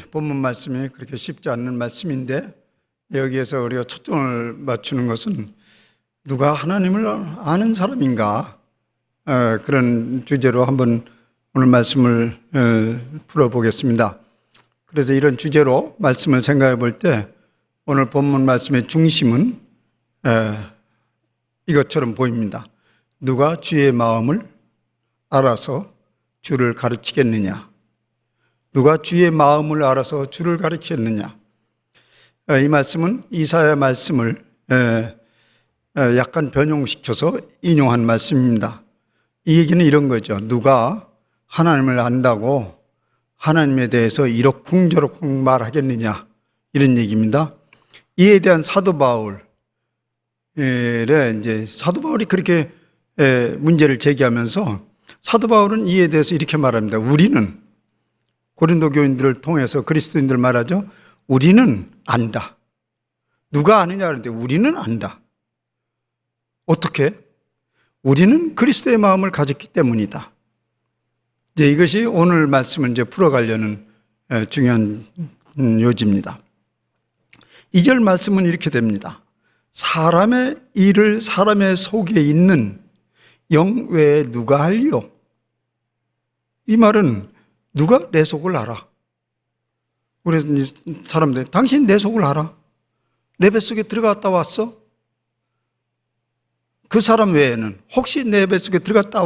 본문 말씀이 그렇게 쉽지 않는 말씀인데 여기에서 우리가 초점을 맞추는 것은 누가 하나님을 아는 사람인가, 그런 주제로 한번 오늘 말씀을 풀어보겠습니다. 그래서 이런 주제로 말씀을 생각해 볼 때 오늘 본문 말씀의 중심은 이것처럼 보입니다. 누가 주의 마음을 알아서 주를 가르치겠느냐? 누가 주의 마음을 알아서 주를 가르치겠느냐? 이 말씀은 이사야 말씀을 약간 변형시켜서 인용한 말씀입니다. 이 얘기는 이런 거죠. 누가 하나님을 안다고 하나님에 대해서 이러쿵저러쿵 말하겠느냐, 이런 얘기입니다. 이에 대한 사도 바울의 사도 바울이 그렇게 문제를 제기하면서 사도 바울은 이에 대해서 이렇게 말합니다. 우리는, 고린도 교인들을 통해서 그리스도인들 말하죠. 우리는 안다. 누가 아느냐 그러는데 우리는 안다. 어떻게? 우리는 그리스도의 마음을 가졌기 때문이다. 이제 이것이 오늘 말씀을 이제 풀어가려는 중요한 요지입니다. 2절 말씀은 이렇게 됩니다. 사람의 일을 사람의 속에 있는 영 외에 누가 알리요? 이 말은 누가 내 속을 알아? 우리 사람들, 당신 내 속을 알아? 내 뱃속에 들어갔다 왔어? 그 사람 외에는, 혹시 내 뱃속에 들어갔다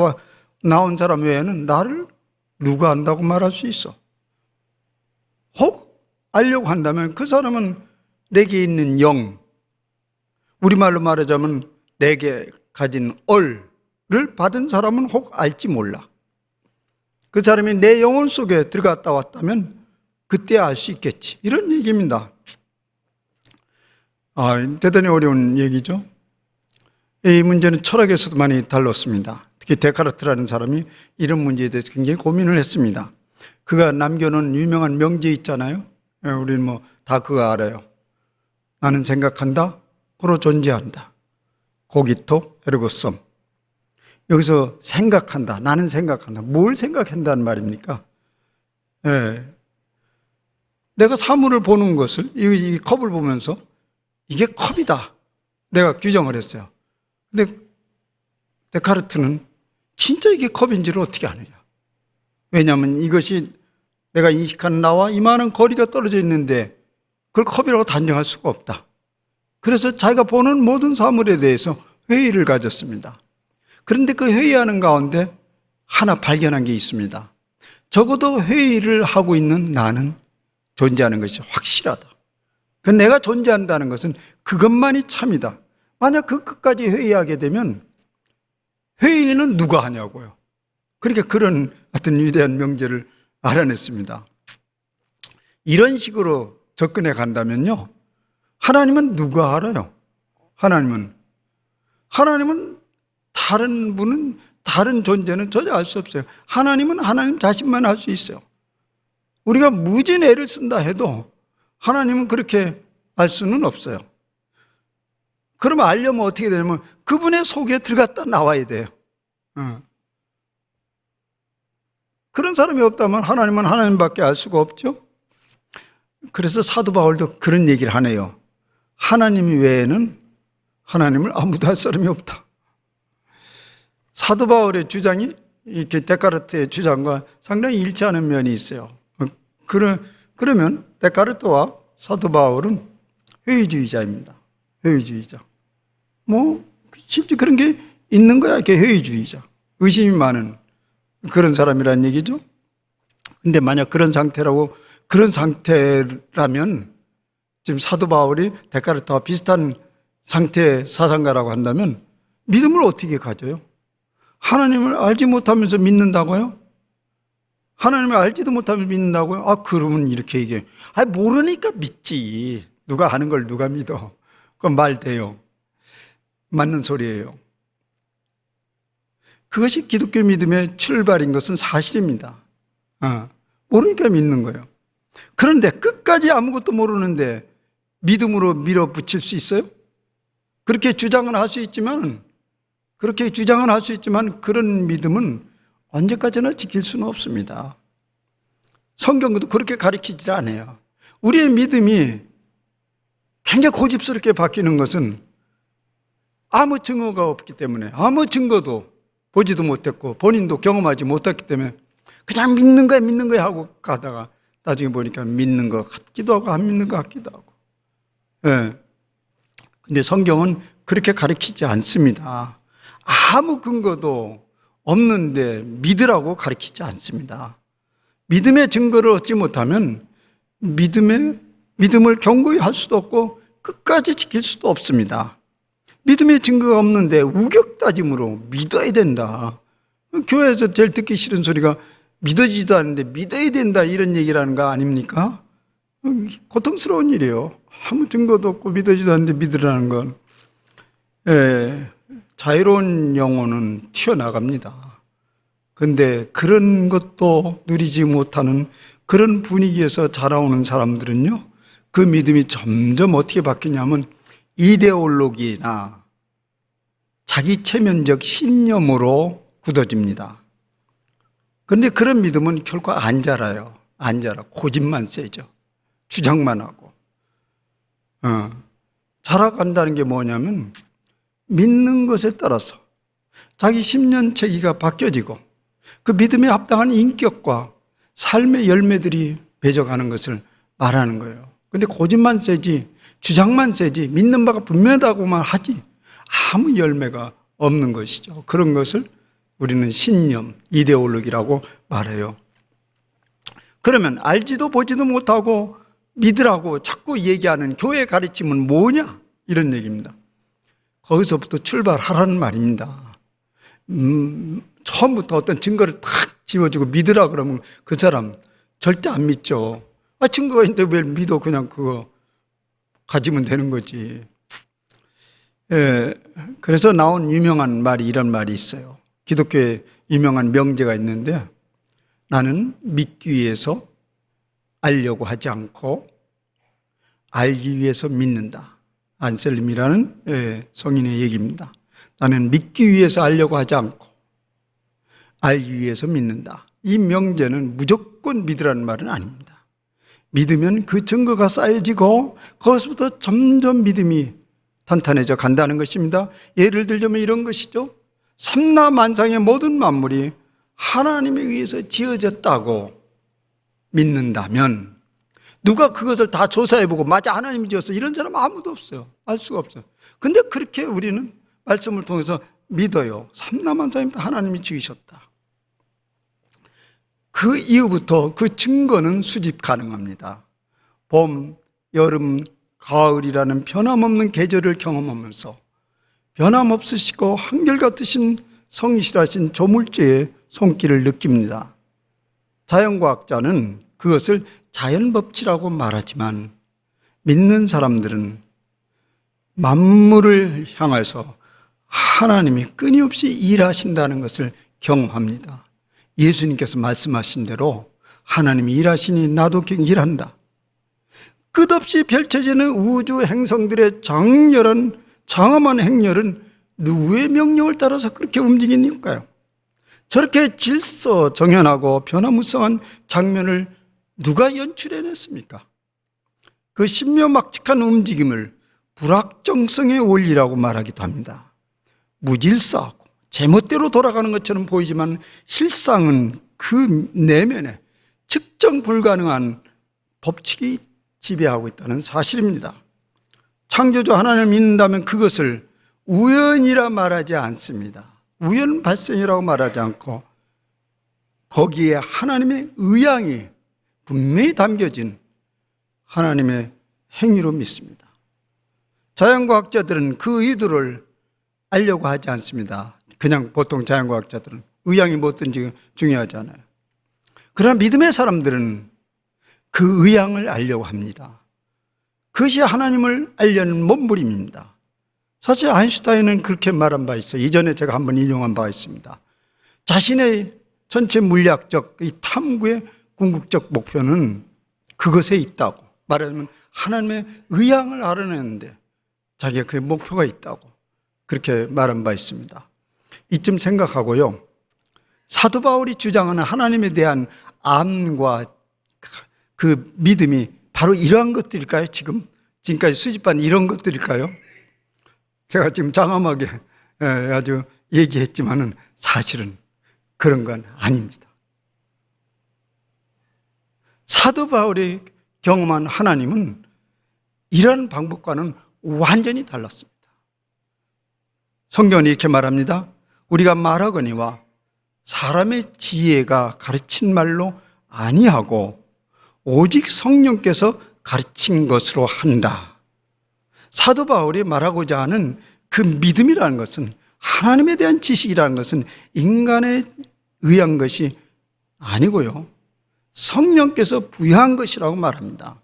나온 사람 외에는 나를 누가 안다고 말할 수 있어? 혹 알려고 한다면 그 사람은 내게 있는 영, 우리말로 말하자면 내게 가진 얼을 받은 사람은 혹 알지 몰라. 그 사람이 내 영혼 속에 들어갔다 왔다면 그때 알 수 있겠지. 이런 얘기입니다. 대단히 어려운 얘기죠. 이 문제는 철학에서도 많이 다뤘습니다. 특히 데카르트라는 사람이 이런 문제에 대해서 굉장히 고민을 했습니다. 그가 남겨놓은 유명한 명제 있잖아요. 우리는 다 그거 알아요. 나는 생각한다, 고로 존재한다. 고기토 에르고썸. 여기서 생각한다, 나는 생각한다. 뭘 생각한다는 말입니까? 내가 사물을 보는 것을, 이 컵을 보면서 이게 컵이다, 내가 규정을 했어요. 근데 데카르트는 진짜 이게 컵인지를 어떻게 아느냐? 왜냐하면 이것이 내가 인식하는 나와 이만한 거리가 떨어져 있는데 그걸 컵이라고 단정할 수가 없다. 그래서 자기가 보는 모든 사물에 대해서 회의를 가졌습니다. 그런데 그 회의하는 가운데 하나 발견한 게 있습니다. 적어도 회의를 하고 있는 나는 존재하는 것이 확실하다. 그 내가 존재한다는 것은 그것만이 참이다. 만약 그 끝까지 회의하게 되면 회의는 누가 하냐고요. 그러니까 그런 어떤 위대한 명제를 알아냈습니다. 이런 식으로 접근해 간다면요, 하나님은 누가 알아요? 하나님은 다른 분은, 다른 존재는 전혀 알 수 없어요. 하나님은 하나님 자신만 알 수 있어요. 우리가 무진 애를 쓴다 해도 하나님은 그렇게 알 수는 없어요. 그러면 알려면 어떻게 되냐면 그분의 속에 들어갔다 나와야 돼요. 그런 사람이 없다면 하나님은 하나님밖에 알 수가 없죠. 그래서 사도 바울도 그런 얘기를 하네요. 하나님 외에는 하나님을 아무도 알 사람이 없다. 사도 바울의 주장이 이렇게 데카르트의 주장과 상당히 일치하는 면이 있어요. 그러면 데카르트와 사도 바울은 회의주의자입니다. 회의주의자. 실제 그런 게 있는 거야. 이렇게 회의주의자. 의심이 많은 그런 사람이라는 얘기죠. 근데 만약 그런 상태라면 지금 사도 바울이 데카르트와 비슷한 상태의 사상가라고 한다면 믿음을 어떻게 가져요? 하나님을 알지 못하면서 믿는다고요? 하나님을 알지도 못하면서 믿는다고요? 그러면 이렇게 얘기해요. 모르니까 믿지. 누가 아는 걸 누가 믿어? 그건 말 돼요. 맞는 소리예요. 그것이 기독교 믿음의 출발인 것은 사실입니다. 모르니까 믿는 거예요. 그런데 끝까지 아무것도 모르는데 믿음으로 밀어붙일 수 있어요? 그렇게 주장은 할 수 있지만 그런 믿음은 언제까지나 지킬 수는 없습니다. 성경도 그렇게 가르치지 않아요. 우리의 믿음이 굉장히 고집스럽게 바뀌는 것은 아무 증거가 없기 때문에, 아무 증거도 보지도 못했고 본인도 경험하지 못했기 때문에 그냥 믿는 거야 하고 가다가 나중에 보니까 믿는 것 같기도 하고 안 믿는 것 같기도 하고. 예. 근데 성경은 그렇게 가르치지 않습니다. 아무 근거도 없는데 믿으라고 가르치지 않습니다. 믿음의 증거를 얻지 못하면 믿음을 견고히 할 수도 없고 끝까지 지킬 수도 없습니다. 믿음의 증거가 없는데 우격다짐으로 믿어야 된다. 교회에서 제일 듣기 싫은 소리가 믿어지지도 않는데 믿어야 된다 이런 얘기를 하는 거 아닙니까? 고통스러운 일이에요. 아무 증거도 없고 믿어지도 않는데 믿으라는 건. 자유로운 영혼은 튀어나갑니다. 근데 그런 것도 누리지 못하는 그런 분위기에서 자라오는 사람들은요, 그 믿음이 점점 어떻게 바뀌냐면 이데올로기나 자기 체면적 신념으로 굳어집니다. 그런데 그런 믿음은 결코 안 자라요. 안 자라. 고집만 세죠. 주장만 하고. 자라간다는 게 뭐냐면 믿는 것에 따라서 자기 심년체계가 바뀌어지고 그 믿음에 합당한 인격과 삶의 열매들이 맺어가는 것을 말하는 거예요. 근데 고집만 세지, 주장만 세지, 믿는 바가 분명하다고만 하지 아무 열매가 없는 것이죠. 그런 것을 우리는 신념, 이데올로기라고 말해요. 그러면 알지도 보지도 못하고 믿으라고 자꾸 얘기하는 교회 가르침은 뭐냐? 이런 얘기입니다. 거기서부터 출발하라는 말입니다. 처음부터 어떤 증거를 탁 지어주고 믿으라 그러면 그 사람 절대 안 믿죠. 증거가 있는데 왜 믿어? 그냥 그거 가지면 되는 거지. 그래서 나온 유명한 말이 이런 말이 있어요. 기독교에 유명한 명제가 있는데 나는 믿기 위해서 알려고 하지 않고 알기 위해서 믿는다. 안셀림이라는 성인의 얘기입니다. 나는 믿기 위해서 알려고 하지 않고 알기 위해서 믿는다. 이 명제는 무조건 믿으라는 말은 아닙니다. 믿으면 그 증거가 쌓여지고 거기서부터 점점 믿음이 탄탄해져 간다는 것입니다. 예를 들자면 이런 것이죠. 삼라만상의 모든 만물이 하나님에 의해서 지어졌다고 믿는다면 누가 그것을 다 조사해보고 맞아 하나님이 지었어 이런 사람 아무도 없어요. 알 수가 없어요. 근데 그렇게 우리는 말씀을 통해서 믿어요. 삼라만상이 하나님이 지으셨다. 그 이후부터 그 증거는 수집 가능합니다. 봄, 여름, 가을이라는 변함없는 계절을 경험하면서 변함없으시고 한결같으신 성실하신 조물주의 손길을 느낍니다. 자연과학자는 그것을 자연법칙이라고 말하지만 믿는 사람들은 만물을 향해서 하나님이 끊임없이 일하신다는 것을 경험합니다. 예수님께서 말씀하신 대로 하나님이 일하시니 나도 일한다. 끝없이 펼쳐지는 우주 행성들의 장렬한 장엄한 행렬은 누구의 명령을 따라서 그렇게 움직이니까요? 저렇게 질서정연하고 변화무쌍한 장면을 누가 연출해냈습니까? 그 신묘막측한 움직임을 불확정성의 원리라고 말하기도 합니다. 무질서하고 제멋대로 돌아가는 것처럼 보이지만 실상은 그 내면에 측정 불가능한 법칙이 지배하고 있다는 사실입니다. 창조주 하나님을 믿는다면 그것을 우연이라 말하지 않습니다. 우연 발생이라고 말하지 않고 거기에 하나님의 의향이 분명히 담겨진 하나님의 행위로 믿습니다. 자연과학자들은 그 의도를 알려고 하지 않습니다. 그냥 보통 자연과학자들은 의향이 뭐든지 중요하지 않아요. 그러나 믿음의 사람들은 그 의향을 알려고 합니다. 그것이 하나님을 알려는 몸부림입니다. 사실 아인슈타인은 그렇게 말한 바 있어요. 이전에 제가 한번 인용한 바가 있습니다. 자신의 전체 물리학적 이 탐구의 궁극적 목표는 그것에 있다고 말하자면 하나님의 의향을 알아내는데 자기가 그 목표가 있다고 그렇게 말한 바 있습니다. 이쯤 생각하고요. 사도 바울이 주장하는 하나님에 대한 암과 그 믿음이 바로 이러한 것들일까요? 지금까지 수집한 이런 것들일까요? 제가 지금 장엄하게 아주 얘기했지만은 사실은 그런 건 아닙니다. 사도 바울이 경험한 하나님은 이러한 방법과는 완전히 달랐습니다. 성경은 이렇게 말합니다. 우리가 말하거니와 사람의 지혜가 가르친 말로 아니하고 오직 성령께서 가르친 것으로 한다. 사도 바울이 말하고자 하는 그 믿음이라는 것은, 하나님에 대한 지식이라는 것은 인간에 의한 것이 아니고요, 성령께서 부여한 것이라고 말합니다.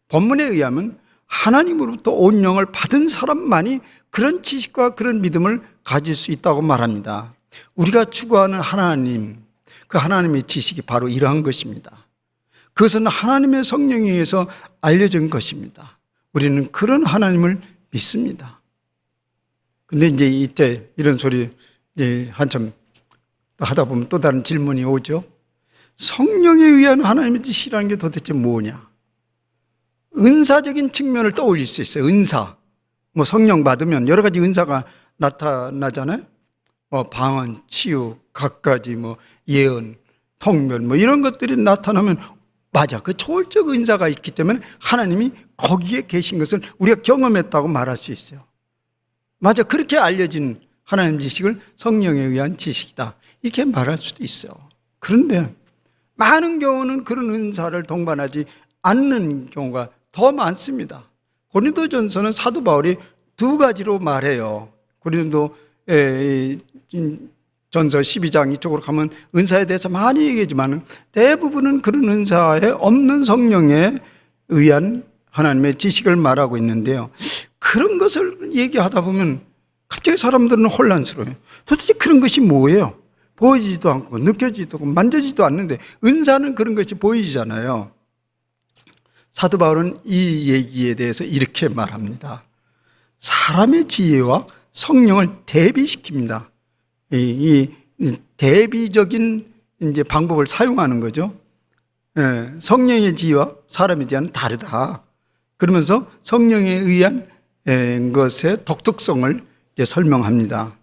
본문에 의하면 하나님으로부터 온 영을 받은 사람만이 그런 지식과 그런 믿음을 가질 수 있다고 말합니다. 우리가 추구하는 하나님, 그 하나님의 지식이 바로 이러한 것입니다. 그것은 하나님의 성령에 의해서 알려진 것입니다. 우리는 그런 하나님을 믿습니다. 근데 이제 이때 이런 소리 이제 한참 하다 보면 또 다른 질문이 오죠. 성령에 의한 하나님의 지식이라는 게 도대체 뭐냐? 은사적인 측면을 떠올릴 수 있어요. 은사. 뭐 성령 받으면 여러 가지 은사가 나타나잖아요. 방언, 치유, 갖가지, 예언, 통변, 이런 것들이 나타나면 맞아. 그 초월적 은사가 있기 때문에 하나님이 거기에 계신 것을 우리가 경험했다고 말할 수 있어요. 맞아. 그렇게 알려진 하나님 지식을 성령에 의한 지식이다. 이렇게 말할 수도 있어요. 그런데 많은 경우는 그런 은사를 동반하지 않는 경우가 더 많습니다. 고린도전서는 사도 바울이 두 가지로 말해요. 고린도 전서 12장 이쪽으로 가면 은사에 대해서 많이 얘기하지만 대부분은 그런 은사에 없는 성령에 의한 하나님의 지식을 말하고 있는데요. 그런 것을 얘기하다 보면 갑자기 사람들은 혼란스러워요. 도대체 그런 것이 뭐예요? 보이지도 않고 느껴지지도 않고 만져지지도 않는데 은사는 그런 것이 보이잖아요. 사도 바울은 이 얘기에 대해서 이렇게 말합니다. 사람의 지혜와 성령을 대비시킵니다. 이 대비적인 이제 방법을 사용하는 거죠. 성령의 지혜와 사람의 지혜는 다르다. 그러면서 성령에 의한 것의 독특성을 이제 설명합니다.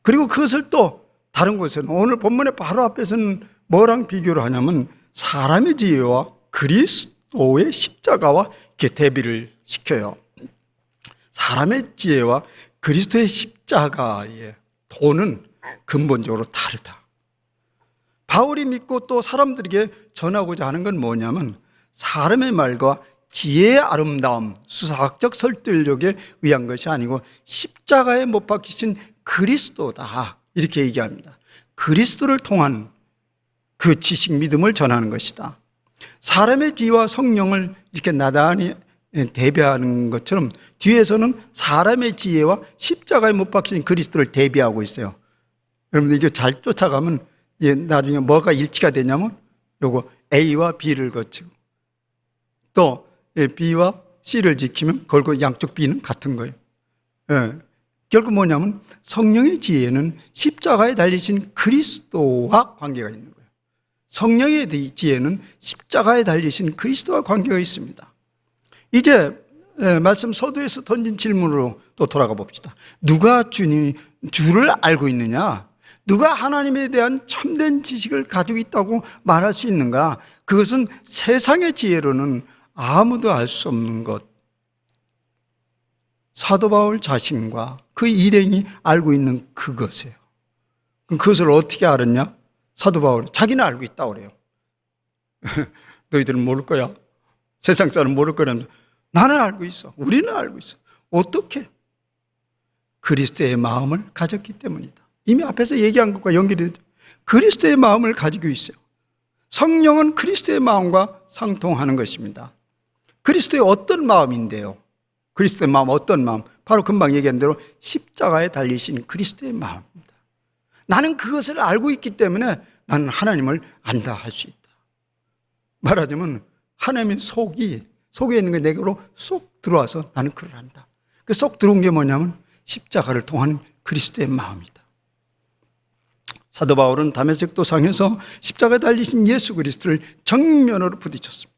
그리고 그것을 또 다른 곳에는 오늘 본문의 바로 앞에서는 뭐랑 비교를 하냐면 사람의 지혜와 그리스도의 십자가와 이렇게 대비를 시켜요. 사람의 지혜와 그리스도의 십자가의 도는 근본적으로 다르다. 바울이 믿고 또 사람들에게 전하고자 하는 건 뭐냐면 사람의 말과 지혜의 아름다움, 수사학적 설득력에 의한 것이 아니고 십자가에 못 박히신 그리스도다. 이렇게 얘기합니다. 그리스도를 통한 그 지식 믿음을 전하는 것이다. 사람의 지혜와 성령을 이렇게 나란히 대비하는 것처럼 뒤에서는 사람의 지혜와 십자가에 못 박힌 그리스도를 대비하고 있어요. 여러분들 이게 잘 쫓아가면 이제 나중에 뭐가 일치가 되냐면 요거 A와 B를 거치고 또 B와 C를 지키면 결국 양쪽 B는 같은 거예요. 결국 뭐냐면 성령의 지혜는 십자가에 달리신 그리스도와 관계가 있는 거예요. 성령의 지혜는 십자가에 달리신 그리스도와 관계가 있습니다. 이제 말씀 서두에서 던진 질문으로 또 돌아가 봅시다. 누가 주를 알고 있느냐? 누가 하나님에 대한 참된 지식을 가지고 있다고 말할 수 있는가? 그것은 세상의 지혜로는 아무도 알 수 없는 것. 사도 바울 자신과 그 일행이 알고 있는 그것이에요. 그것을 어떻게 알았냐? 사도 바울 자기는 알고 있다고 그래요. 너희들은 모를 거야. 세상 사람 모를 거라면서 나는 알고 있어. 우리는 알고 있어. 어떻게? 그리스도의 마음을 가졌기 때문이다. 이미 앞에서 얘기한 것과 연결이 되죠. 그리스도의 마음을 가지고 있어요. 성령은 그리스도의 마음과 상통하는 것입니다. 그리스도의 어떤 마음인데요? 그리스도의 마음 어떤 마음? 바로 금방 얘기한 대로 십자가에 달리신 그리스도의 마음입니다. 나는 그것을 알고 있기 때문에 나는 하나님을 안다 할 수 있다. 말하자면 하나님의 속에 있는 게 내게로 쏙 들어와서 나는 그걸 안다. 그 쏙 들어온 게 뭐냐면 십자가를 통한 그리스도의 마음이다. 사도 바울은 다메섹 도상에서 십자가에 달리신 예수 그리스도를 정면으로 부딪혔습니다.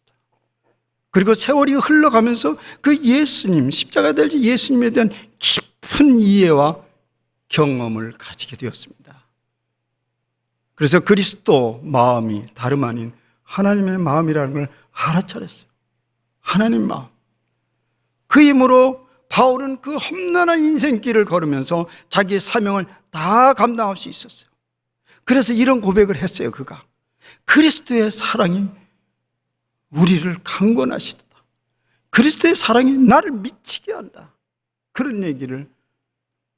그리고 세월이 흘러가면서 그 예수님, 십자가에 달리신 예수님에 대한 깊은 이해와 경험을 가지게 되었습니다. 그래서 그리스도 마음이 다름 아닌 하나님의 마음이라는 걸 알아차렸어요. 하나님 마음. 그 힘으로 바울은 그 험난한 인생길을 걸으면서 자기의 사명을 다 감당할 수 있었어요. 그래서 이런 고백을 했어요. 그가 그리스도의 사랑이 우리를 강권하시도다. 그리스도의 사랑이 나를 미치게 한다. 그런 얘기를,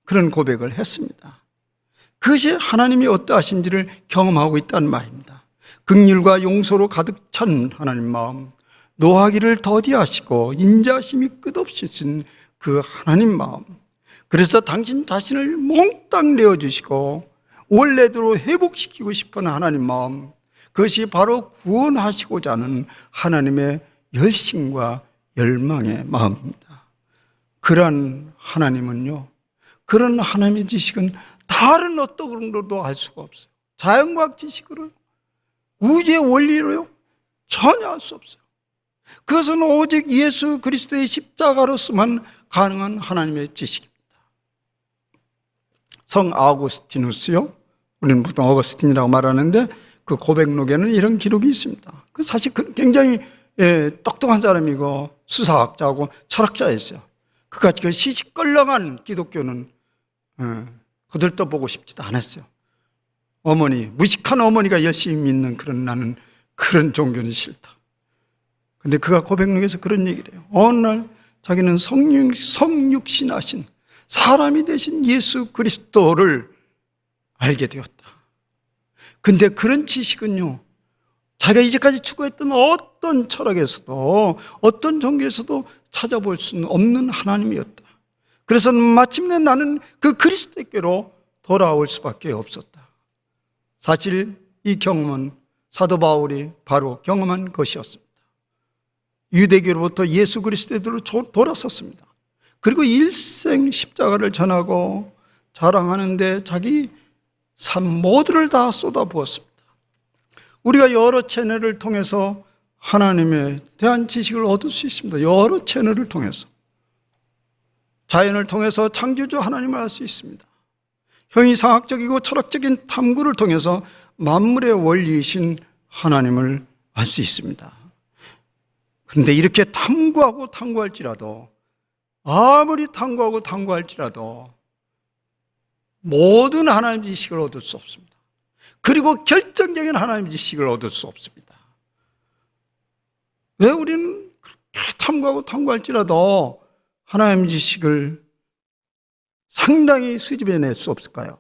그런 고백을 했습니다. 그것이 하나님이 어떠하신지를 경험하고 있다는 말입니다. 긍휼과 용서로 가득 찬 하나님 마음, 노하기를 더디하시고 인자심이 끝없이 신 그 하나님 마음, 그래서 당신 자신을 몽땅 내어주시고 원래대로 회복시키고 싶은 하나님 마음, 그것이 바로 구원하시고자 하는 하나님의 열심과 열망의 마음입니다. 그러한 하나님은요, 그런 하나님의 지식은 다른 어떤 것도 알 수가 없어요. 자연과학 지식으로요, 우주의 원리로요, 전혀 알 수 없어요. 그것은 오직 예수 그리스도의 십자가로서만 가능한 하나님의 지식입니다. 성 아우구스티누스요, 우리는 보통 어거스틴이라고 말하는데 그 고백록에는 이런 기록이 있습니다. 그 사실 굉장히 똑똑한 사람이고 수사학자하고 철학자였어요. 그같이 그 시시껄렁한 기독교는 거들떠보고 싶지도 않았어요. 어머니, 무식한 어머니가 열심히 믿는 그런, 나는 그런 종교는 싫다. 근데 그가 고백록에서 그런 얘기를 해요. 어느 날 자기는 성육신하신 사람이 되신 예수 그리스도를 알게 되었다. 근데 그런 지식은요, 자기가 이제까지 추구했던 어떤 철학에서도 어떤 종교에서도 찾아볼 수는 없는 하나님이었다. 그래서 마침내 나는 그 그리스도께로 돌아올 수밖에 없었다. 사실 이 경험은 사도 바울이 바로 경험한 것이었습니다. 유대교로부터 예수 그리스도로 돌아섰습니다. 그리고 일생 십자가를 전하고 자랑하는데 자기 삶 모두를 다 쏟아부었습니다. 우리가 여러 채널을 통해서 하나님에 대한 지식을 얻을 수 있습니다. 여러 채널을 통해서. 자연을 통해서 창조주 하나님을 알 수 있습니다. 형이상학적이고 철학적인 탐구를 통해서 만물의 원리이신 하나님을 알 수 있습니다. 그런데 이렇게 탐구할지라도, 아무리 탐구할지라도 모든 하나님 지식을 얻을 수 없습니다. 그리고 결정적인 하나님 지식을 얻을 수 없습니다. 왜 우리는 그렇게 탐구할지라도 하나님 지식을 상당히 수집해낼 수 없을까요?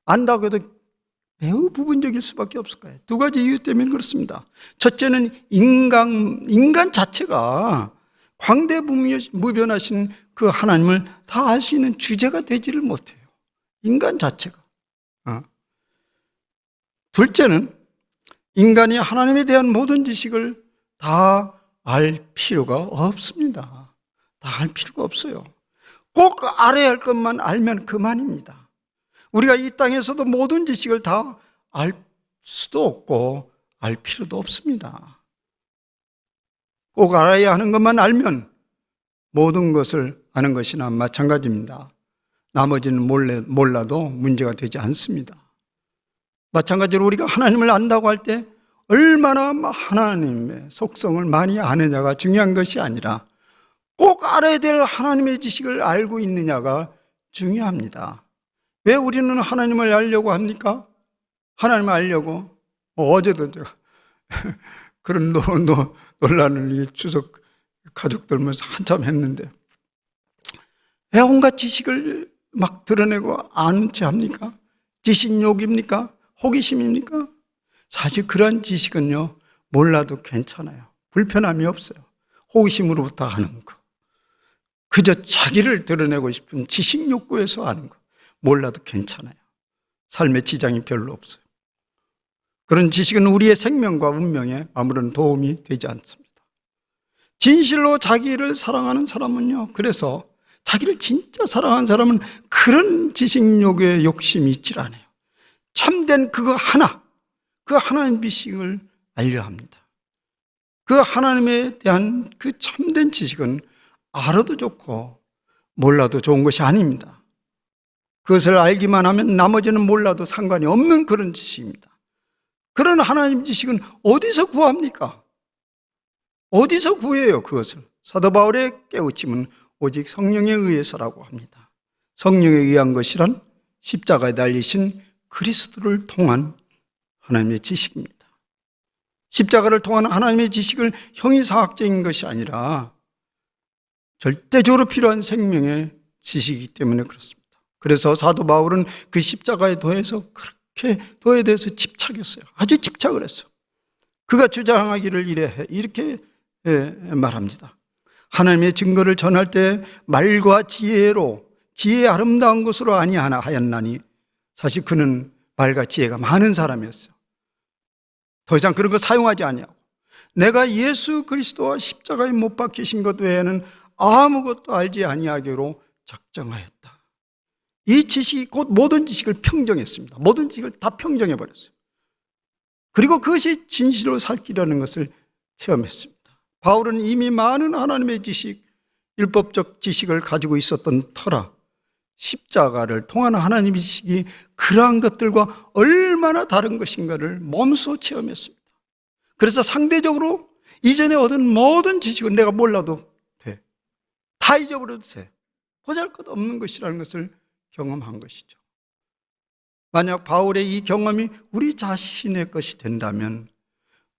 안다고 해도 매우 부분적일 수밖에 없을까요? 두 가지 이유 때문에 그렇습니다. 첫째는 인간 자체가 광대무변하신 그 하나님을 다 알 수 있는 주제가 되지를 못해요. 인간 자체가. 둘째는 인간이 하나님에 대한 모든 지식을 다 알 필요가 없습니다. 다 알 필요가 없어요. 꼭 알아야 할 것만 알면 그만입니다. 우리가 이 땅에서도 모든 지식을 다 알 수도 없고 알 필요도 없습니다. 꼭 알아야 하는 것만 알면 모든 것을 아는 것이나 마찬가지입니다. 나머지는 몰라도 문제가 되지 않습니다. 마찬가지로 우리가 하나님을 안다고 할 때 얼마나 하나님의 속성을 많이 아느냐가 중요한 것이 아니라 꼭 알아야 될 하나님의 지식을 알고 있느냐가 중요합니다. 왜 우리는 하나님을 알려고 합니까? 하나님을 알려고 어제도 제가 그런 논란을 이 추석 가족들 모여서 한참 했는데, 왜 온갖 지식을 막 드러내고 아는 체 합니까? 지식욕입니까? 호기심입니까? 사실 그런 지식은요, 몰라도 괜찮아요. 불편함이 없어요. 호기심으로부터 하는 거, 그저 자기를 드러내고 싶은 지식 욕구에서 하는 거, 몰라도 괜찮아요. 삶에 지장이 별로 없어요. 그런 지식은 우리의 생명과 운명에 아무런 도움이 되지 않습니다. 진실로 자기를 사랑하는 사람은요, 그래서 자기를 진짜 사랑하는 사람은 그런 지식욕에 욕심이 있질 않아요. 참된 그거 하나, 그 하나님 지식을 알려야 합니다. 그 하나님에 대한 그 참된 지식은 알아도 좋고 몰라도 좋은 것이 아닙니다. 그것을 알기만 하면 나머지는 몰라도 상관이 없는 그런 지식입니다. 그런 하나님 지식은 어디서 구합니까? 어디서 구해요, 그것을? 사도 바울의 깨우침은 오직 성령에 의해서라고 합니다. 성령에 의한 것이란 십자가에 달리신 그리스도를 통한 하나님의 지식입니다. 십자가를 통한 하나님의 지식을 형이상학적인 것이 아니라 절대적으로 필요한 생명의 지식이기 때문에 그렇습니다. 그래서 사도 바울은 그 십자가에 도에서 그렇게 도에 대해서 집착했어요. 아주 집착을 했어요. 그가 주장하기를 이렇게 말합니다. 하나님의 증거를 전할 때 말과 지혜로 지혜의 아름다운 것으로 아니하나 하였나니, 사실 그는 말과 지혜가 많은 사람이었어요. 더 이상 그런 거 사용하지 아니하고 내가 예수 그리스도와 십자가에 못 박히신 것 외에는 아무것도 알지 아니하기로 작정하였다. 이 지식이 곧 모든 지식을 평정했습니다. 모든 지식을 다 평정해버렸어요. 그리고 그것이 진실로 살 길이라는 것을 체험했습니다. 바울은 이미 많은 하나님의 지식, 율법적 지식을 가지고 있었던 터라 십자가를 통한 하나님의 지식이 그러한 것들과 얼마나 다른 것인가를 몸소 체험했습니다. 그래서 상대적으로 이전에 얻은 모든 지식은 내가 몰라도 돼. 다 잊어버려도 돼. 보잘것없는 것이라는 것을 경험한 것이죠. 만약 바울의 이 경험이 우리 자신의 것이 된다면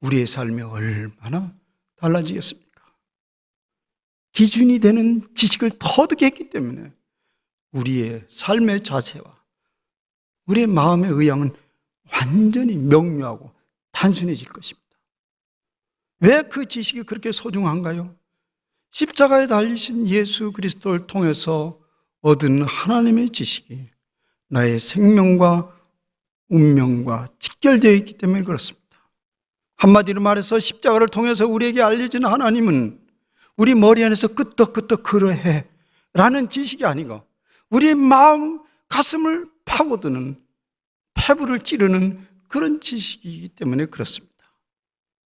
우리의 삶이 얼마나 달라지겠습니까? 기준이 되는 지식을 터득 했기 때문에 우리의 삶의 자세와 우리의 마음의 의향은 완전히 명료하고 단순해질 것입니다. 왜 그 지식이 그렇게 소중한가요? 십자가에 달리신 예수 그리스도를 통해서 얻은 하나님의 지식이 나의 생명과 운명과 직결되어 있기 때문에 그렇습니다. 한마디로 말해서 십자가를 통해서 우리에게 알려진 하나님은 우리 머리 안에서 끄떡끄떡 그러해 라는 지식이 아니고 우리의 마음, 가슴을 파고드는, 폐부를 찌르는 그런 지식이기 때문에 그렇습니다.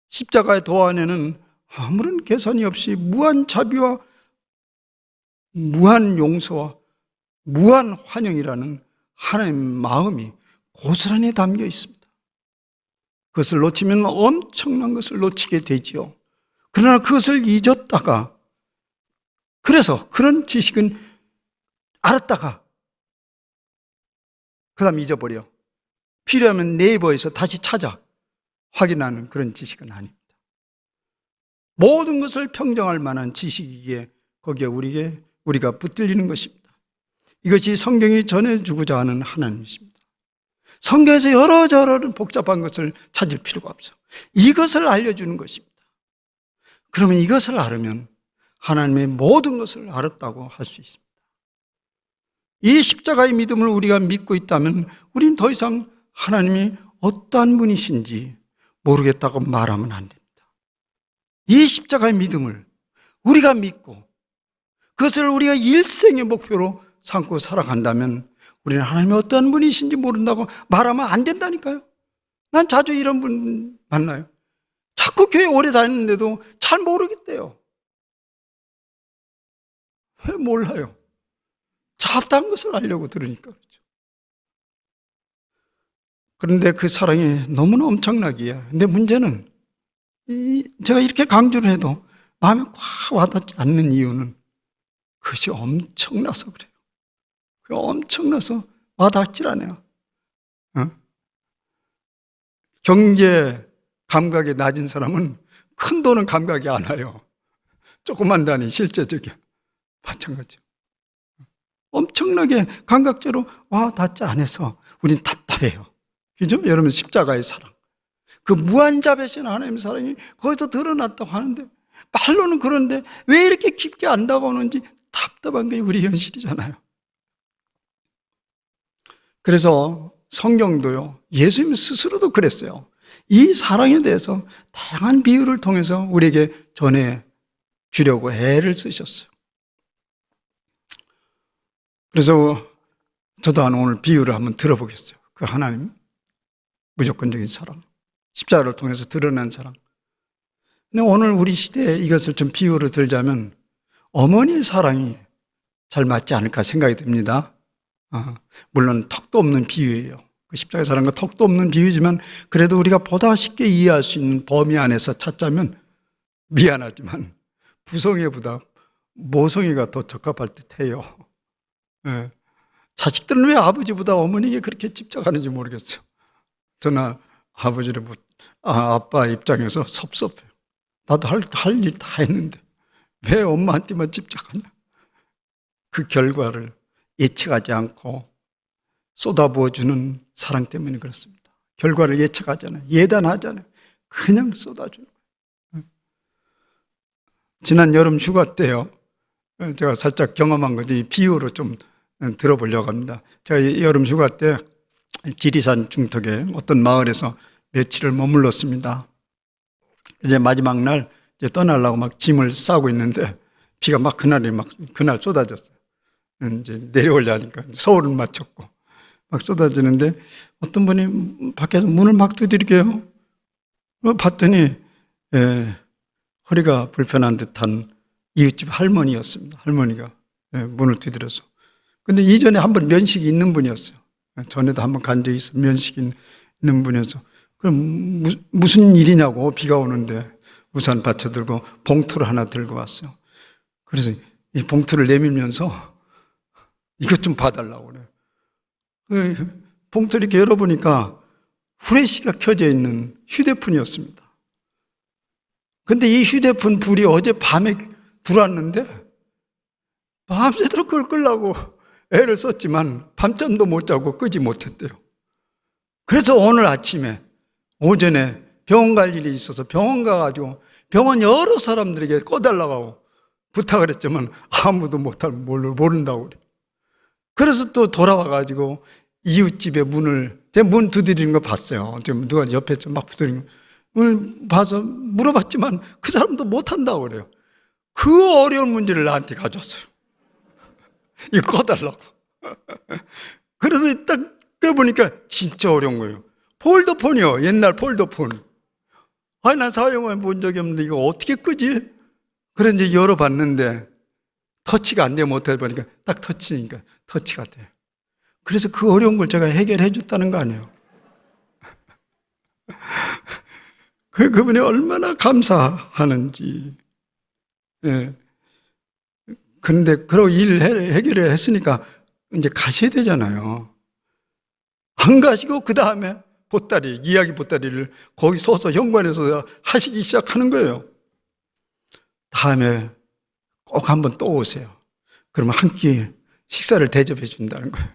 십자가의 도 안에는 아무런 계산이 없이 무한 자비와 무한 용서와 무한 환영이라는 하나님의 마음이 고스란히 담겨 있습니다. 그것을 놓치면 엄청난 것을 놓치게 되지요. 그러나 그것을 잊었다가, 그래서 그런 지식은 알았다가 그 다음 잊어버려. 필요하면 네이버에서 다시 찾아 확인하는 그런 지식은 아닙니다. 모든 것을 평정할 만한 지식이기에 거기에 우리가 붙들리는 것입니다. 이것이 성경이 전해주고자 하는 하나님이십니다. 성경에서 여러저러 복잡한 것을 찾을 필요가 없어요. 이것을 알려주는 것입니다. 그러면 이것을 알으면 하나님의 모든 것을 알았다고 할 수 있습니다. 이 십자가의 믿음을 우리가 믿고 있다면 우린 더 이상 하나님이 어떠한 분이신지 모르겠다고 말하면 안 됩니다. 이 십자가의 믿음을 우리가 믿고 그것을 우리가 일생의 목표로 삼고 살아간다면 우리는 하나님이 어떠한 분이신지 모른다고 말하면 안 된다니까요. 난 자주 이런 분 만나요. 자꾸 교회 오래 다녔는데도 잘 모르겠대요. 왜 몰라요? 잡다한 것을 알려고 들으니까 그렇죠. 그런데 그 사랑이 너무나 엄청나기에, 근데 문제는 제가 이렇게 강조를 해도 마음에 꽉 와닿지 않는 이유는 그것이 엄청나서 그래요. 엄청나서 와닿질 않아요. 경제 감각이 낮은 사람은 큰 돈은 감각이 안 와요. 조그만 단위 실제적이야. 마찬가지죠. 엄청나게 감각적으로 와닿지 않아서 우린 답답해요. 그죠? 여러분, 십자가의 사랑, 그 무한자비하신 하나님의 사랑이 거기서 드러났다고 하는데, 말로는 그런데 왜 이렇게 깊게 안 다가오는지 답답한 게 우리 현실이잖아요. 그래서 성경도요, 예수님 스스로도 그랬어요. 이 사랑에 대해서 다양한 비유를 통해서 우리에게 전해 주려고 애를 쓰셨어요. 그래서 저도 오늘 비유를 한번 들어보겠어요. 그 하나님, 무조건적인 사랑. 십자가를 통해서 드러난 사랑. 근데 오늘 우리 시대에 이것을 좀 비유로 들자면 어머니의 사랑이 잘 맞지 않을까 생각이 듭니다. 물론 턱도 없는 비유예요. 그 십자가의 사랑과 턱도 없는 비유지만 그래도 우리가 보다 쉽게 이해할 수 있는 범위 안에서 찾자면 미안하지만 부성애보다 모성애가 더 적합할 듯해요. 예. 자식들은 왜 아버지보다 어머니에게 그렇게 집착하는지 모르겠어요. 저는 아버지를 아빠 입장에서 섭섭해요. 나도 할 일 다 했는데 왜 엄마한테만 집착하냐? 그 결과를 예측하지 않고 쏟아부어주는 사랑 때문에 그렇습니다. 결과를 예측하잖아요. 예단하잖아요. 그냥 쏟아주는 거예요. 지난 여름 휴가 때요. 제가 살짝 경험한 거지 비유로 좀 들어보려고 합니다. 제가 여름 휴가 때 지리산 중턱에 어떤 마을에서 며칠을 머물렀습니다. 이제 마지막 날 이제 떠나려고 막 짐을 싸고 있는데 비가 막 그날 쏟아졌어요. 이제 내려오려니까 서울을 마쳤고 막 쏟아지는데 어떤 분이 밖에서 문을 막 두드리게요. 봤더니 허리가 불편한 듯한 이웃집 할머니였습니다. 할머니가 문을 두드려서. 근데 이전에 한번 면식이 있는 분이었어요. 전에도 한번 간 적이 있어요. 면식이 있는 분이어서. 그럼 무슨 일이냐고 비가 오는데 우산 받쳐들고 봉투를 하나 들고 왔어요. 그래서 이 봉투를 내밀면서 이것 좀 봐달라고 그래요. 봉투를 이렇게 열어보니까 후레쉬가 켜져 있는 휴대폰이었습니다. 근데 이 휴대폰 불이 어제 밤에 들어왔는데 밤새도록 그걸 끄려고 애를 썼지만 밤잠도 못 자고 끄지 못했대요. 그래서 오늘 아침에 오전에 병원 갈 일이 있어서 병원 가가지고 병원 여러 사람들에게 꺼달라고 부탁을 했지만 아무도 모른다고 그래요. 그래서 또 돌아와가지고 이웃집에 문 두드리는 거 봤어요. 누가 옆에서 막 두드리는 거. 문을 봐서 물어봤지만 그 사람도 못한다고 그래요. 그 어려운 문제를 나한테 가져왔어요. 이거 꺼달라고. 그래서 딱 껴보니까 진짜 어려운 거예요. 폴더폰이요. 옛날 폴더폰. 아니, 난 사용해 본 적이 없는데 이거 어떻게 끄지? 그래 이제 열어봤는데 터치가 안 되면 어떻게 보니까 딱 터치니까 터치가 돼요. 그래서 그 어려운 걸 제가 해결해 줬다는 거 아니에요. 그분이 얼마나 감사하는지. 예. 그런데 그러고 일 해결을 했으니까 이제 가셔야 되잖아요. 안 가시고 그 다음에 이야기 보따리를 거기 서서 현관에서 하시기 시작하는 거예요. 다음에 꼭 한번 또 오세요. 그러면 한 끼 식사를 대접해 준다는 거예요.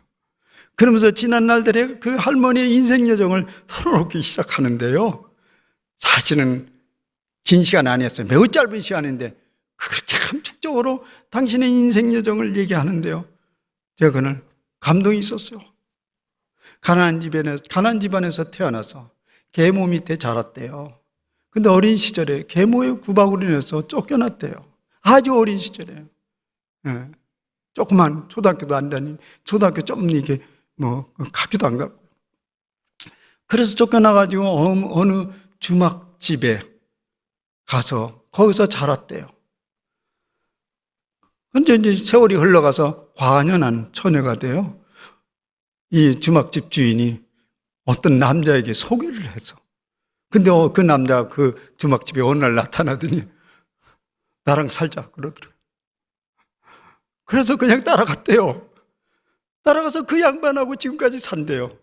그러면서 지난 날들의 그 할머니의 인생 여정을 털어놓기 시작하는데요. 사실은 긴 시간 아니었어요. 매우 짧은 시간인데 그렇게 함축적으로 당신의 인생 여정을 얘기하는데요. 제가 그날 감동이 있었어요. 가난한 집안에서 태어나서 계모 밑에 자랐대요. 근데 어린 시절에 계모의 구박으로 인해서 쫓겨났대요. 아주 어린 시절에. 조그만 초등학교도 안 다닌, 초등학교 좀 이게 학교도 안 가고. 그래서 쫓겨나가지고 어느 주막집에 가서 거기서 자랐대요. 근데 이제 세월이 흘러가서 과년한 처녀가 돼요. 이 주막집 주인이 어떤 남자에게 소개를 해서. 근데 그 남자가 그 주막집에 어느 날 나타나더니 나랑 살자 그러더라고요. 그래서 그냥 따라갔대요. 따라가서 그 양반하고 지금까지 산대요.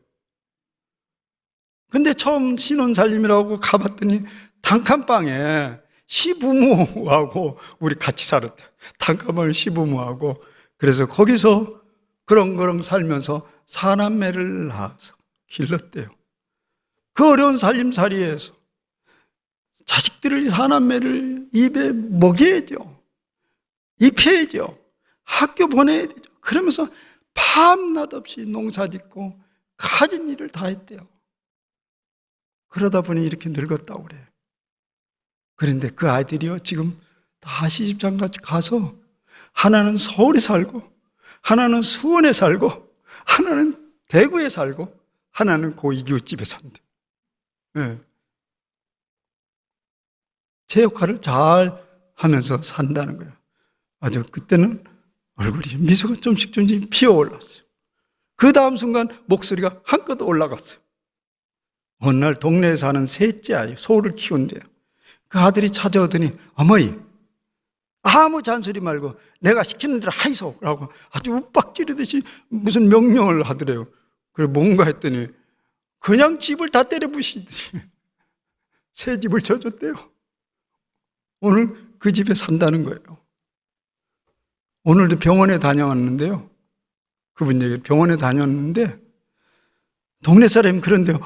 근데 처음 신혼살림이라고 가봤더니 단칸방에 시부모하고 우리 같이 살았대요. 단칸방에 시부모하고. 그래서 거기서 그렁그렁 살면서 사남매를 낳아서 길렀대요. 그 어려운 살림살이에서 자식들을, 사남매를 입에 먹여야죠. 입혀야죠. 학교 보내야 되죠. 그러면서 밤낮 없이 농사 짓고 가진 일을 다 했대요. 그러다 보니 이렇게 늙었다고 그래요. 그런데 그 아이들이요, 지금 다 시집장가지 가서 하나는 서울에 살고, 하나는 수원에 살고, 하나는 대구에 살고, 하나는 그 이웃집에 산대. 예. 제 역할을 잘 하면서 산다는 거예요. 아주 그때는 얼굴이 미소가 좀씩 피어올랐어요. 그 다음 순간 목소리가 한껏 올라갔어요. 어느 날 동네에 사는 셋째 아이, 소를 키운대요. 그 아들이 찾아오더니 어머니 아무 잔소리 말고 내가 시키는 대로 하이소 라고 아주 윽박지르듯이 무슨 명령을 하더래요. 그래 뭔가 했더니 그냥 집을 다 때려 부시더니 새 집을 져줬대요. 오늘 그 집에 산다는 거예요. 오늘도 병원에 다녀왔는데요. 그분 얘기 병원에 다녔는데 동네 사람이 그런데요.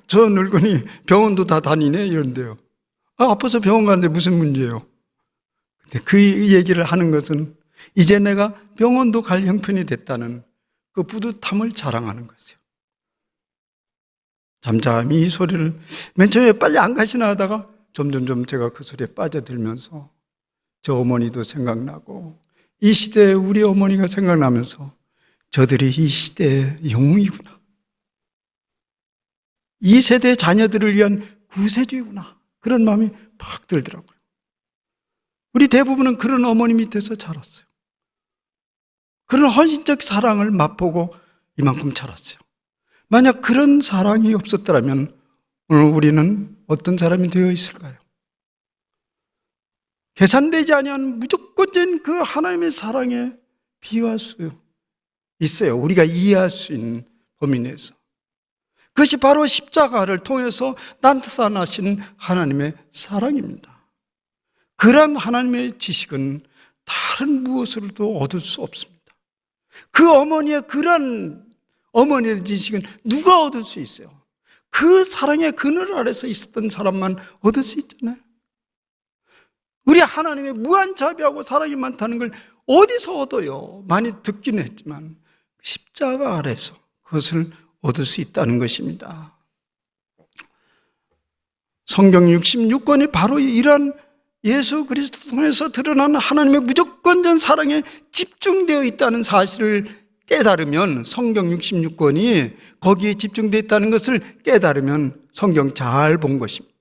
저 늙은이 병원도 다 다니네 이런데요. 아파서 병원 가는데 무슨 문제예요? 근데 그 얘기를 하는 것은 이제 내가 병원도 갈 형편이 됐다는 그 뿌듯함을 자랑하는 것이에요. 잠잠히 이 소리를 맨 처음에 빨리 안 가시나 하다가 점점 제가 그 소리에 빠져들면서 저 어머니도 생각나고 이 시대에 우리 어머니가 생각나면서 저들이 이 시대의 영웅이구나. 이 세대의 자녀들을 위한 구세주이구나. 그런 마음이 팍 들더라고요. 우리 대부분은 그런 어머니 밑에서 자랐어요. 그런 헌신적 사랑을 맛보고 이만큼 자랐어요. 만약 그런 사랑이 없었더라면 오늘 우리는 어떤 사람이 되어 있을까요? 계산되지 아니한 무조건적인 그 하나님의 사랑에 비유할 수 있어요. 우리가 이해할 수 있는 범위 내에서. 그것이 바로 십자가를 통해서 나타나신 하나님의 사랑입니다. 그런 하나님의 지식은 다른 무엇으로도 얻을 수 없습니다. 그 어머니의 그런 어머니의 지식은 누가 얻을 수 있어요? 그 사랑의 그늘 아래서 있었던 사람만 얻을 수 있잖아요. 우리 하나님의 무한 자비하고 사랑이 많다는 걸 어디서 얻어요? 많이 듣기는 했지만 십자가 아래서 그것을 얻을 수 있다는 것입니다. 성경 66권이 바로 이러한 예수 그리스도 통해서 드러나는 하나님의 무조건적 사랑에 집중되어 있다는 사실을 깨달으면, 성경 66권이 거기에 집중되어 있다는 것을 깨달으면 성경 잘 본 것입니다.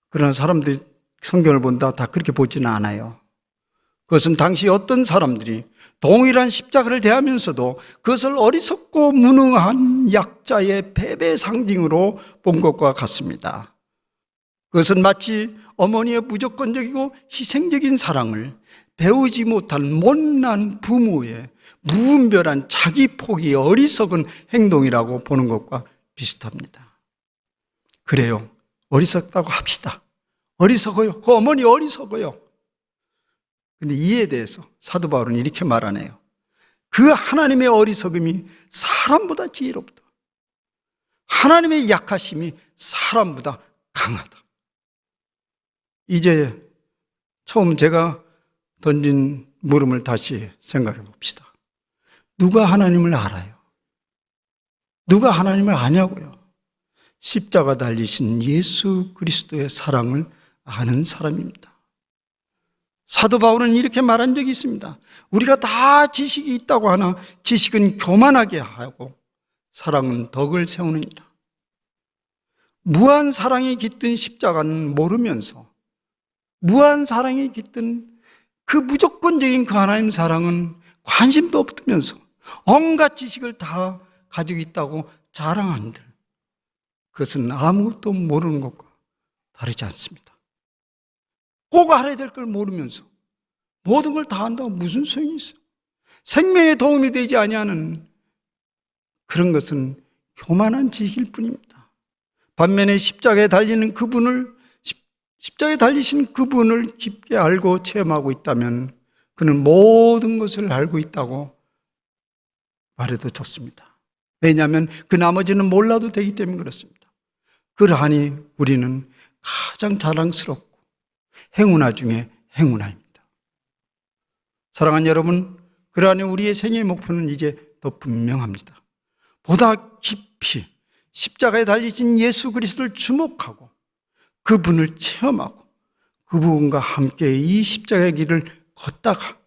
그러나 사람들이 성경을 본다 다 그렇게 보지는 않아요. 그것은 당시 어떤 사람들이 동일한 십자가를 대하면서도 그것을 어리석고 무능한 약자의 패배 상징으로 본 것과 같습니다. 그것은 마치 어머니의 무조건적이고 희생적인 사랑을 배우지 못한 못난 부모의 무분별한 자기 포기 어리석은 행동이라고 보는 것과 비슷합니다. 그래요. 어리석다고 합시다. 어리석어요. 그 어머니 어리석어요. 근데 이에 대해서 사도 바울은 이렇게 말하네요. 그 하나님의 어리석음이 사람보다 지혜롭다. 하나님의 약하심이 사람보다 강하다. 이제 처음 제가 던진 물음을 다시 생각해 봅시다. 누가 하나님을 알아요? 누가 하나님을 아냐고요? 십자가 달리신 예수 그리스도의 사랑을 아는 사람입니다. 사도 바울은 이렇게 말한 적이 있습니다. 우리가 다 지식이 있다고 하나 지식은 교만하게 하고 사랑은 덕을 세우느니라. 무한 사랑이 깃든 십자가는 모르면서 무한 사랑이 깃든 그 무조건적인 그 하나님 사랑은 관심도 없으면서 온갖 지식을 다 가지고 있다고 자랑한들, 그것은 아무것도 모르는 것과 다르지 않습니다. 꼭 알아야 될 걸 모르면서 모든 걸 다 안다고 무슨 소용이 있어요? 생명에 도움이 되지 아니하는 그런 것은 교만한 지식일 뿐입니다. 반면에 십자가에 달리는 그분을, 십자가에 달리신 그분을 깊게 알고 체험하고 있다면 그는 모든 것을 알고 있다고 말해도 좋습니다. 왜냐하면 그 나머지는 몰라도 되기 때문에 그렇습니다. 그러하니 우리는 가장 자랑스럽고 행운아 중에 행운아입니다. 사랑하는 여러분, 그러하니 우리의 생애의 목표는 이제 더 분명합니다. 보다 깊이 십자가에 달리신 예수 그리스도를 주목하고 그분을 체험하고 그분과 함께 이 십자가의 길을 걷다가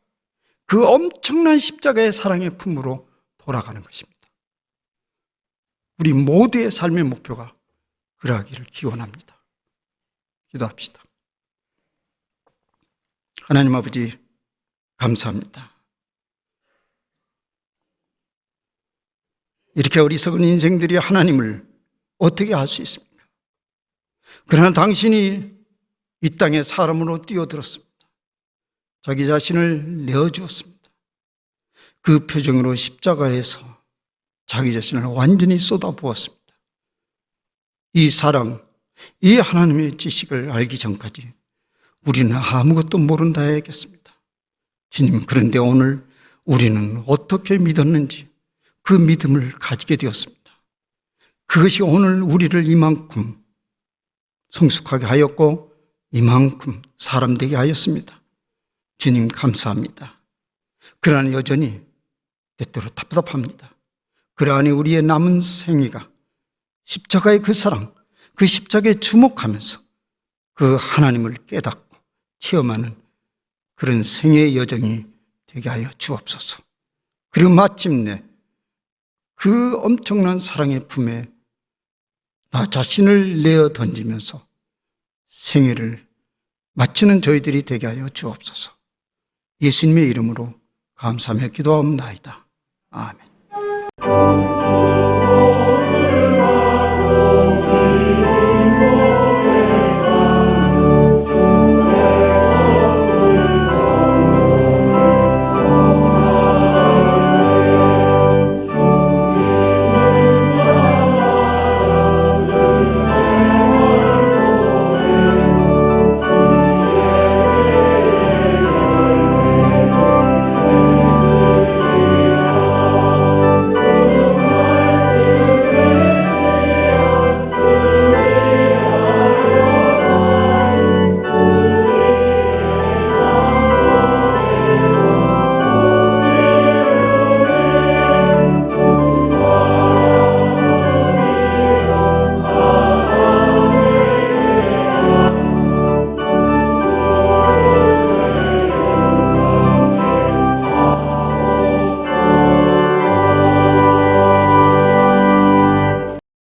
그 엄청난 십자가의 사랑의 품으로 돌아가는 것입니다. 우리 모두의 삶의 목표가 그러하기를 기원합니다. 기도합시다. 하나님 아버지, 감사합니다. 이렇게 어리석은 인생들이 하나님을 어떻게 알 수 있습니까? 그러나 당신이 이 땅에 사람으로 뛰어들었습니다. 자기 자신을 내어주었습니다. 그 표정으로 십자가에서 자기 자신을 완전히 쏟아부었습니다. 이 사랑, 이 하나님의 지식을 알기 전까지 우리는 아무것도 모른다 해야겠습니다. 주님, 그런데 오늘 우리는 어떻게 믿었는지 그 믿음을 가지게 되었습니다. 그것이 오늘 우리를 이만큼 성숙하게 하였고 이만큼 사람 되게 하였습니다. 주님, 감사합니다. 그러나 여전히 때때로 답답합니다. 그러하니 우리의 남은 생애가 십자가의 그 사랑, 그 십자가에 주목하면서 그 하나님을 깨닫고 체험하는 그런 생애의 여정이 되게 하여 주옵소서. 그리고 마침내 그 엄청난 사랑의 품에 나 자신을 내어 던지면서 생애를 마치는 저희들이 되게 하여 주옵소서. 예수님의 이름으로 감사하며 기도하옵나이다. 아멘.